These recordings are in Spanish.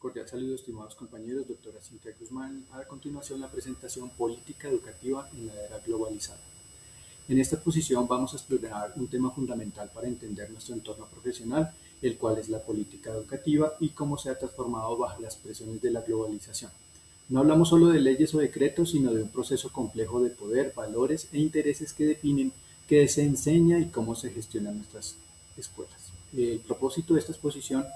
Cordial saludo, estimados compañeros, doctora Cintia Guzmán. A continuación, la presentación Política Educativa en la Era Globalizada. En esta exposición vamos a explorar un tema fundamental para entender nuestro entorno profesional, el cual es la política educativa y cómo se ha transformado bajo las presiones de la globalización. No hablamos solo de leyes o decretos, sino de un proceso complejo de poder, valores e intereses que definen qué se enseña y cómo se gestionan nuestras escuelas. El propósito de esta exposición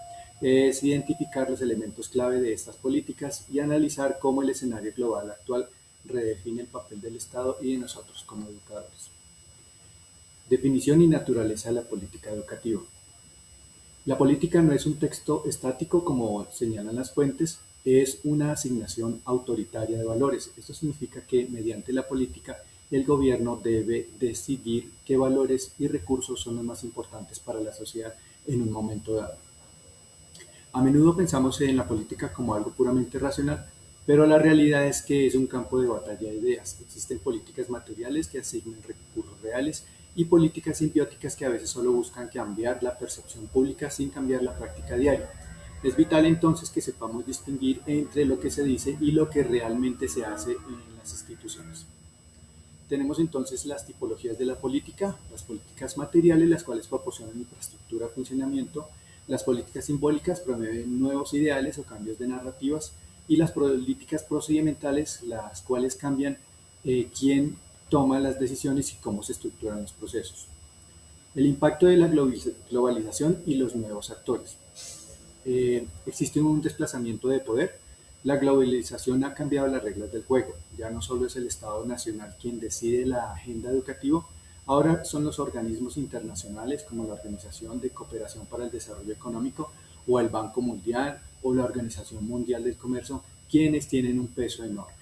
es identificar los elementos clave de estas políticas y analizar cómo el escenario global actual redefine el papel del Estado y de nosotros como educadores. Definición y naturaleza de la política educativa. La política no es un texto estático como señalan las fuentes, es una asignación autoritaria de valores. Esto significa que mediante la política el gobierno debe decidir qué valores y recursos son los más importantes para la sociedad en un momento dado. A menudo pensamos en la política como algo puramente racional, pero la realidad es que es un campo de batalla de ideas. Existen políticas materiales que asignan recursos reales y políticas simbióticas que a veces solo buscan cambiar la percepción pública sin cambiar la práctica diaria. Es vital entonces que sepamos distinguir entre lo que se dice y lo que realmente se hace en las instituciones. Tenemos entonces las tipologías de la política, las políticas materiales, las cuales proporcionan infraestructura, funcionamiento. Las políticas simbólicas promueven nuevos ideales o cambios de narrativas, y las políticas procedimentales, las cuales cambian quién toma las decisiones y cómo se estructuran los procesos. El impacto de la globalización y los nuevos actores. Existe un desplazamiento de poder. La globalización ha cambiado las reglas del juego. Ya no solo es el Estado nacional quien decide la agenda educativa, ahora son los organismos internacionales como la Organización de Cooperación para el Desarrollo Económico o el Banco Mundial o la Organización Mundial del Comercio quienes tienen un peso enorme.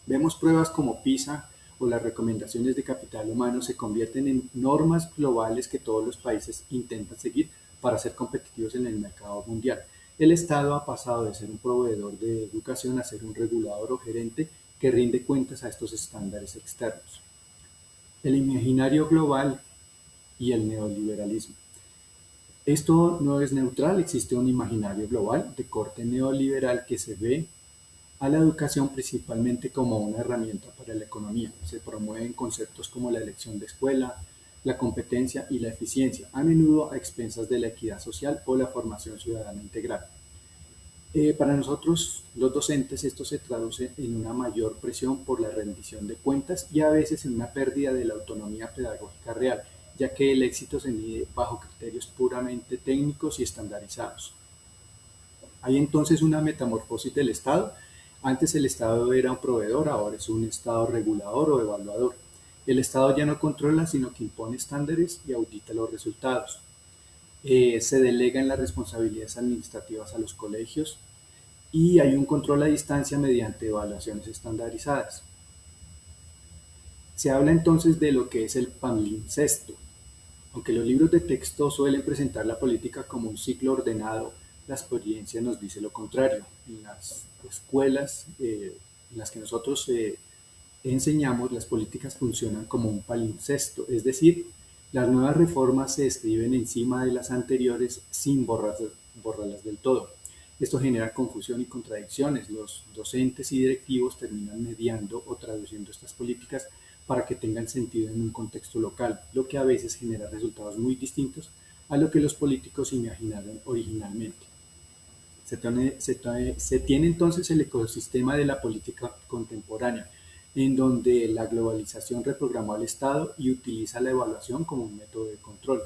Vemos pruebas como PISA o las recomendaciones de capital humano se convierten en normas globales que todos los países intentan seguir para ser competitivos en el mercado mundial. El Estado ha pasado de ser un proveedor de educación a ser un regulador o gerente que rinde cuentas a estos estándares externos. El imaginario global y el neoliberalismo. Esto no es neutral, existe un imaginario global de corte neoliberal que se ve a la educación principalmente como una herramienta para la economía. Se promueven conceptos como la elección de escuela, la competencia y la eficiencia, a menudo a expensas de la equidad social o la formación ciudadana integral. Para nosotros, los docentes, esto se traduce en una mayor presión por la rendición de cuentas y a veces en una pérdida de la autonomía pedagógica real, ya que el éxito se mide bajo criterios puramente técnicos y estandarizados. Hay entonces una metamorfosis del Estado. Antes el Estado era un proveedor, ahora es un Estado regulador o evaluador. El Estado ya no controla, sino que impone estándares y audita los resultados. Se delegan las responsabilidades administrativas a los colegios y hay un control a distancia mediante evaluaciones estandarizadas. Se habla entonces de lo que es el palimpsesto. Aunque los libros de texto suelen presentar la política como un ciclo ordenado, la experiencia nos dice lo contrario. En las escuelas en las que nosotros enseñamos, las políticas funcionan como un palimpsesto, es decir, las nuevas reformas se escriben encima de las anteriores sin borrarlas del todo. Esto genera confusión y contradicciones. Los docentes y directivos terminan mediando o traduciendo estas políticas para que tengan sentido en un contexto local, lo que a veces genera resultados muy distintos a lo que los políticos imaginaron originalmente. Se tiene entonces el ecosistema de la política contemporánea, en donde la globalización reprogramó al Estado y utiliza la evaluación como un método de control.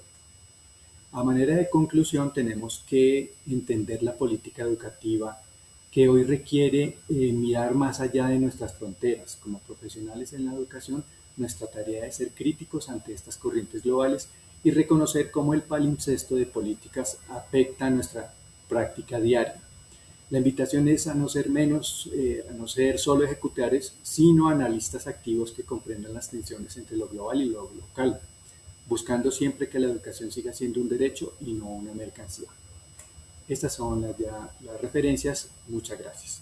A manera de conclusión, tenemos que entender la política educativa que hoy requiere mirar más allá de nuestras fronteras. Como profesionales en la educación, nuestra tarea es ser críticos ante estas corrientes globales y reconocer cómo el palimpsesto de políticas afecta a nuestra práctica diaria. La invitación es a no ser a no ser solo ejecutores, sino analistas activos que comprendan las tensiones entre lo global y lo local, buscando siempre que la educación siga siendo un derecho y no una mercancía. Estas son las referencias. Muchas gracias.